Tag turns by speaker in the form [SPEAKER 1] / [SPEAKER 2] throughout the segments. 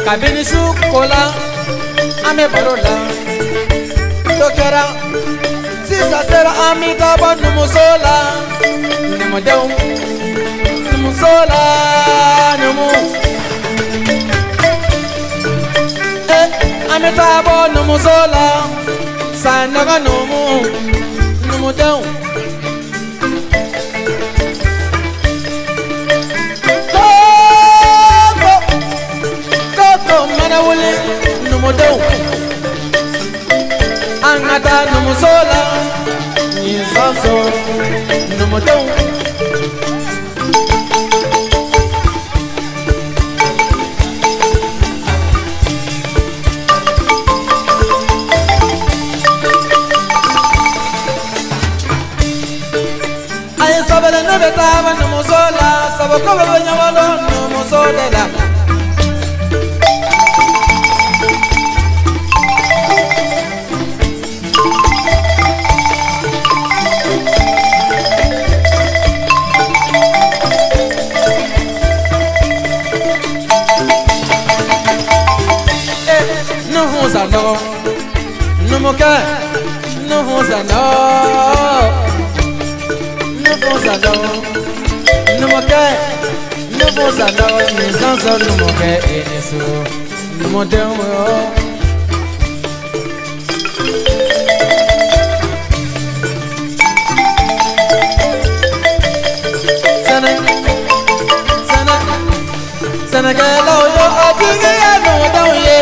[SPEAKER 1] Kabini su kola ame barola dokera sisa sera amita ba numusola numodeu numusola numu amita ba numusola sanaga numu numodeu manawuli numodeu angata numusola nyisanso numodeu ay sabele nebetaba numusola saboko benyawalo numusola no numoka no hosano no hosano numoka no hosano nizanzo numoka eneso numodeu sana gelo yo adige no dawye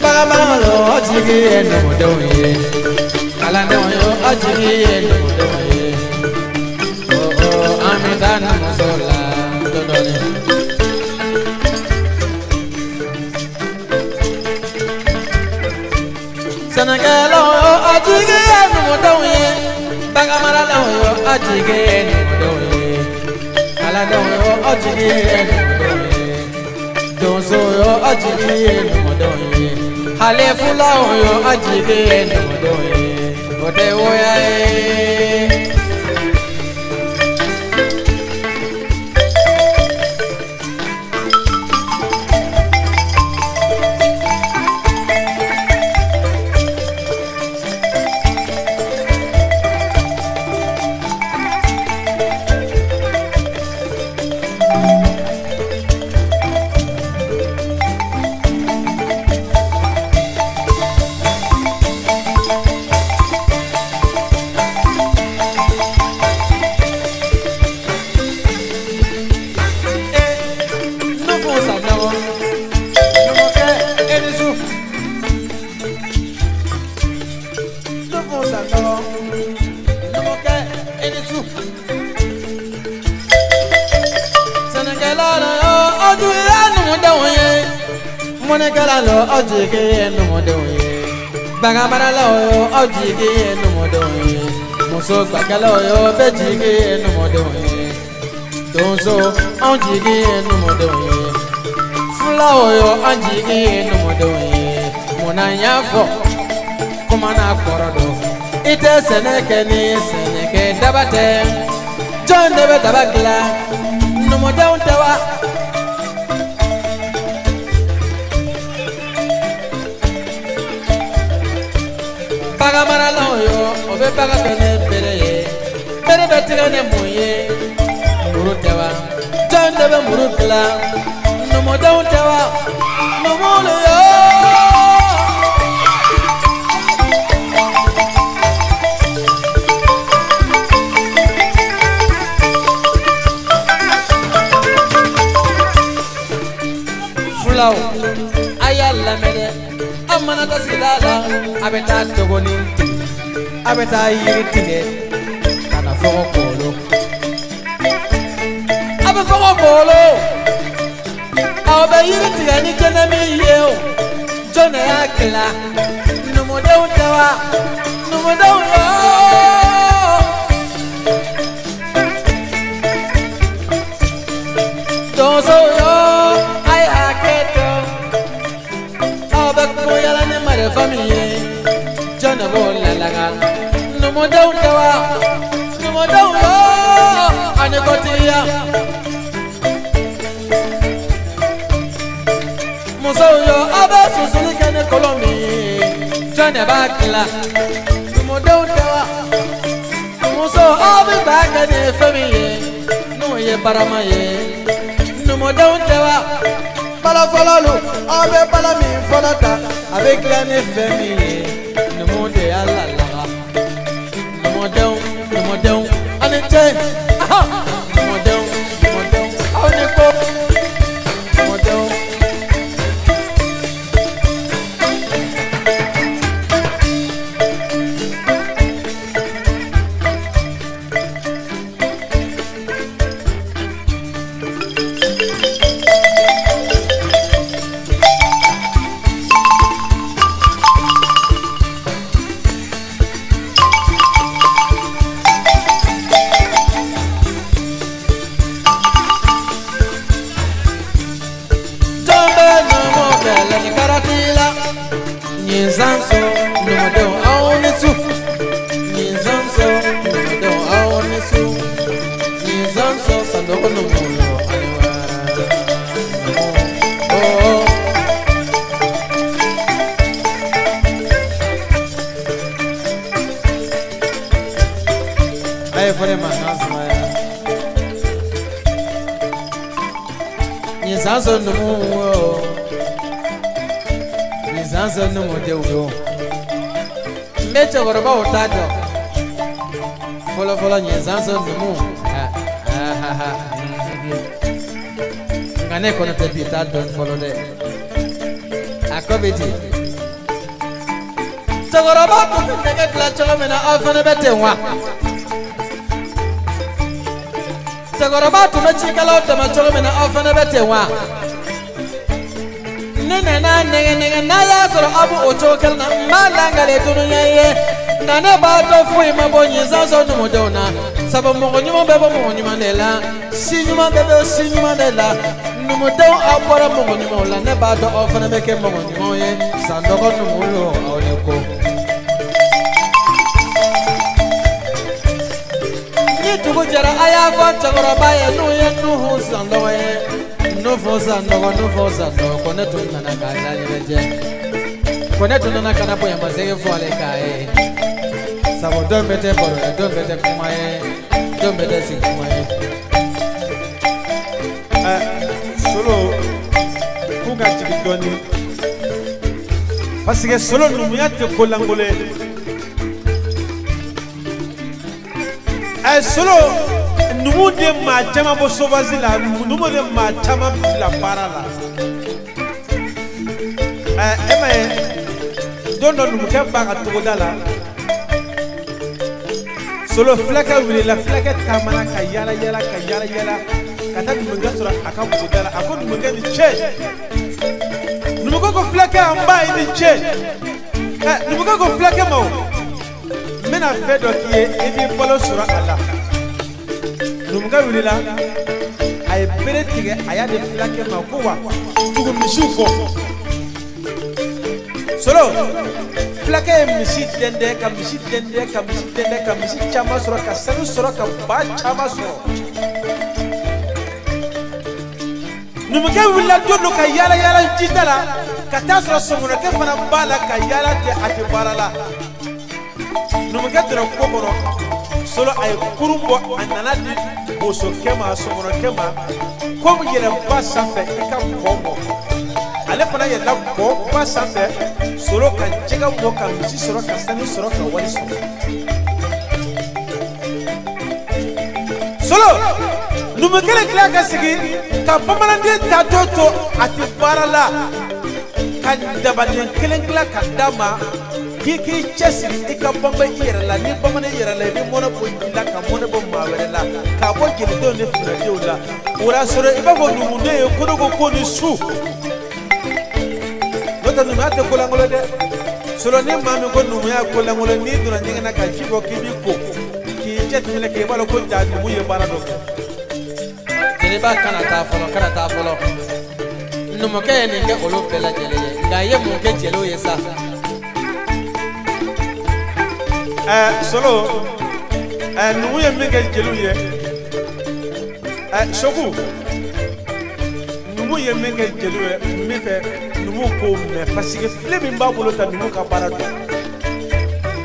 [SPEAKER 1] Bagamalo ajigi eno modoye, kalanda yo ajigi eno modoye. Oh oh, amidana musola dodole. Sanagalo ajigi eno modoye, bagamalo yo ajigi eno modoye, kalanda yo ajigi eno modoye. Donso yo ajigi eno modoye. Ale fula yo ajige ndoye ode oya Monegalalo ajige no modoye Bagamalo ajige no modoye Muso kwakalo yo bejige no modoye Donso ajige no modoye Fulao yo ajige no modoye Monanyafo kumana korodo Ite seneke dabate John debe dabagla no modon tawa Bagamara loyo, obe baga kene pereye, pere betire ne moye, murutewa, John debe murutela, no modon tewa, no mole yo. Fulao, ayala mede. Amana tasidala abeta togoni abeta yirtine kana fokolo fongo bolo abe yiri tigani jana mi yeo jona yakla numo de utawa numo de yo dozo yo ay aketo abe ko yala ne mare famille jona bola laga numo de utawa numo de yo ane kotia muso yo abe susuli kane kolomi jone bakla numo de utawa muso abe bakane famille no ye baramaye numo de utawa bala folalu abe bala mi folata avec kane famille numo de alla la numo de ane che numo de ane ko numo de Nizanso numodo aonisu Nizanso numodo aonisu Nizanso sandoko numulo aliwara oh aye fore manazma Nizanso numulo Nizanso numodo uyo Meche goroba utado Follow Nizanso numu Ngane kono tepita don't follow there Akobiti Togoroba kutege klacho mena afane betewa Togoroba tumechikala utamacho mena afane betewa Nena na ya soro abu ochokel na malanga le dunya ye nana ba to fu ma bonyi zanso no modona sabo mo nyuma bebo mo nyuma lela sinyuma bebo sinyuma lela no modo abora mo nyuma la ne ba do ofana meke mo nyuma ye sandoko no mulo awleko ni tugo jara aya fa chagoro ba ye no ye no hu sandoko ye no fosa no kone tunana kazali beje kone tunana kana po yamba zege fole kae sabo dombete boro dombete kumaye dombete sikumaye
[SPEAKER 2] solo kuga chikidoni parce que solo numuyate kolangole solo numu de ma chama bo sovazi la numu de ma chama la para la ema dondo numu ke baga togoda la solo flaka wili la flaka tamana ka yala kata numu ngasura akabuda la akon numu ngani che numu ko flaka amba ini che numu ko flaka mo mena fedo ki ebi polo sura ala Numuga wilila ay bere tige aya de flake ma ko wa tugu mishu ko solo flake mishi dende ka mishi chama soro ka sanu soro ka ba chama soro numuga wilila dono ka yala jitala ka ta soro somona ke fana bala ka yala te ati barala numuga dro ko boro solo ay kurumbo anana di boso kema somoro kema comme yele passa fe ka kombo ale fana yela ko passa fe solo ka jiga mo ka misi solo ka sani solo ka wali solo numekele kila ka sigi ka pamalande tatoto ati barala kan dabane kelen kila ka dama k'i cɛsiri i ka bɔnbɛn i yɛrɛ la ni bamanan i yɛrɛ la i bɛ mɔnɛ bɔ i la ka mɔnɛ bɔ maa wɛrɛ la k'a bɔ jelidenw ni funɛdenw la o y'a sɔrɔ i b'a fɔ numuden ye kodoko ko ni su n'o tɛ numuya tɛ kolankolon dɛ sɔrɔ ni maa min ko numuya kolankolon n'i donna ɲɛgɛn na ka ji bɔ k'i b'i ko k'i jateminɛ k'i b'a dɔn ko jaa numu ye baara dɔ kɛ.
[SPEAKER 1] jeliba kana taa fɔlɔ numukɛ ye nin kɛ olu bɛɛ lajɛlen ye nka a ye mun kɛ jeliw ye sa.
[SPEAKER 2] Solo numu ye min kɛ jeliw ye Soku numu ye min kɛ jeliw ye min fɛ numu ko mɛn parce que file min b'a bolo ta numu ka baara don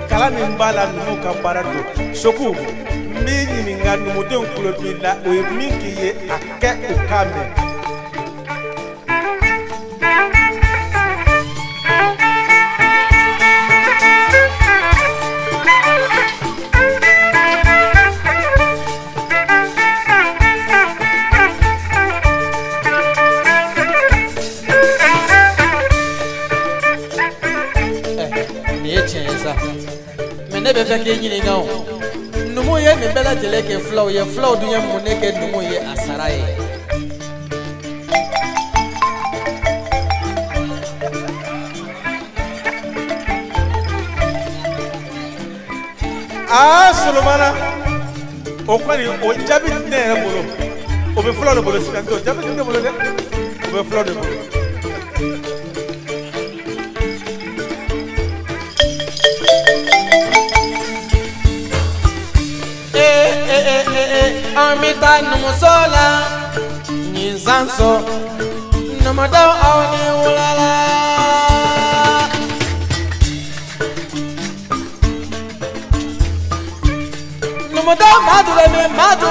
[SPEAKER 2] kalan min b'a la numu ka baara don Soku n b'i ɲininka numudenw tulo b'i la o ye min k'i ye a kɛ o k'a mɛn. Ne bɛ fɛ k'i ɲininka o numu ye nin bɛɛ lajɛlen kɛ fulaw ye fulaw dun ye mun de kɛ numu ye a sara ye. Solomana o kɔni o jaabi ne yɛrɛ bolo o bɛ fulaw de bolo sisan o jaabi tɛ ne bolo dɛ o bɛ fulaw de bolo.
[SPEAKER 1] An bɛ taa numuso la ni zanso numudenw aw ni wulala. numudenw madu bɛ min madu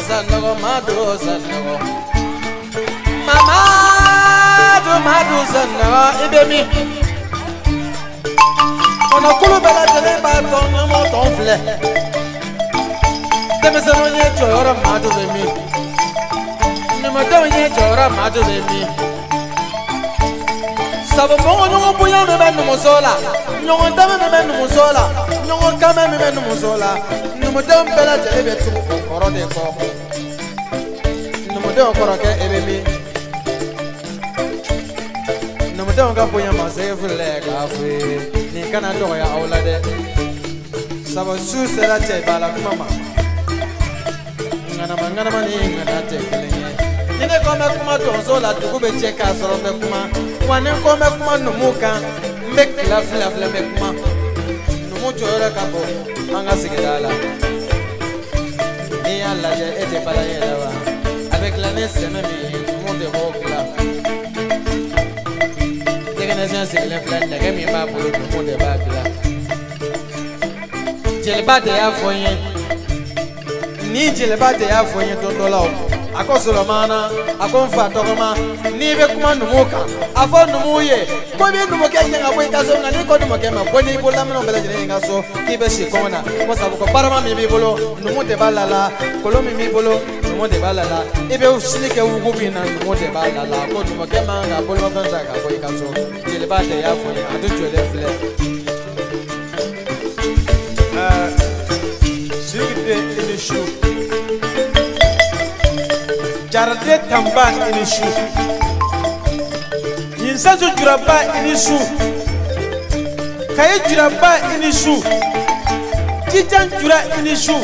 [SPEAKER 1] sanɔgɔ madu sanɔgɔ i bɛ min kɔnɔkulu bɛɛ lajɛlen b'a tɔn ɲɔgɔn tɔn filɛ. denmisɛnninw ye jɔyɔrɔ madu bɛ min numudenw ye jɔyɔrɔ madu bɛ min sabu ɲɔgɔn bonya min bɛ numuso la ɲɔgɔn dɛmɛ min bɛ numuso la ɲɔgɔn kamɛ min bɛ numuso la numudenw bɛɛ lajɛlen bɛ tugu o kɔrɔ de kɔ numudenw kɔrɔkɛ e bɛ min numudenw ka bonya ma se filɛ k'a fɔ ye nin kana dɔgɔya aw la dɛ sabu su sera cɛ b'a la kuma ma. Nganama ni ngana tɛ kelen ye ni ne ko n bɛ kuma donso la dugu bɛ jɛ k'a sɔrɔ n bɛ kuma wa ni ko n bɛ kuma numu kan n bɛ tila fila n bɛ kuma numu jɔyɔrɔ ka bon an ka sigida la n'i y'a lajɛ e tɛ bala yɛrɛ wa a bɛ dilan ni sɛmɛ min ye numu de b'o dilan technicien sigilen filɛ nɛgɛ min b'a bolo numu de b'a dilan jeliba de y'a fɔ n ye. Ni jeliba de y'a fɔ n ye don dɔ la o a ko Solomana a ko n fa tɔgɔma n'i bɛ kuma numu kan a fɔ numuw ye ko b'i numukɛ gɛn ka bɔ i ka so nka n'i ko numukɛ ma bɔ n'i bololaminɛw bɛɛ lajɛlen i ka so k'i bɛ si kɔngɔ na ko sabu ko barama min b'i bolo numu de b'a lala kolon min b'i bolo numu de b'a lala i bɛ sili kɛ wugu min na numu de b'a lala ko numukɛ man ka bolomafɛn ta ka bɔ i ka so jeliba de y'a fɔ n ye a tɛ jɔlen filɛ.
[SPEAKER 2] Inishu Jarade tamba inishu Yinsazu juraba inishu Kaye juraba inishu Jijan jura inishu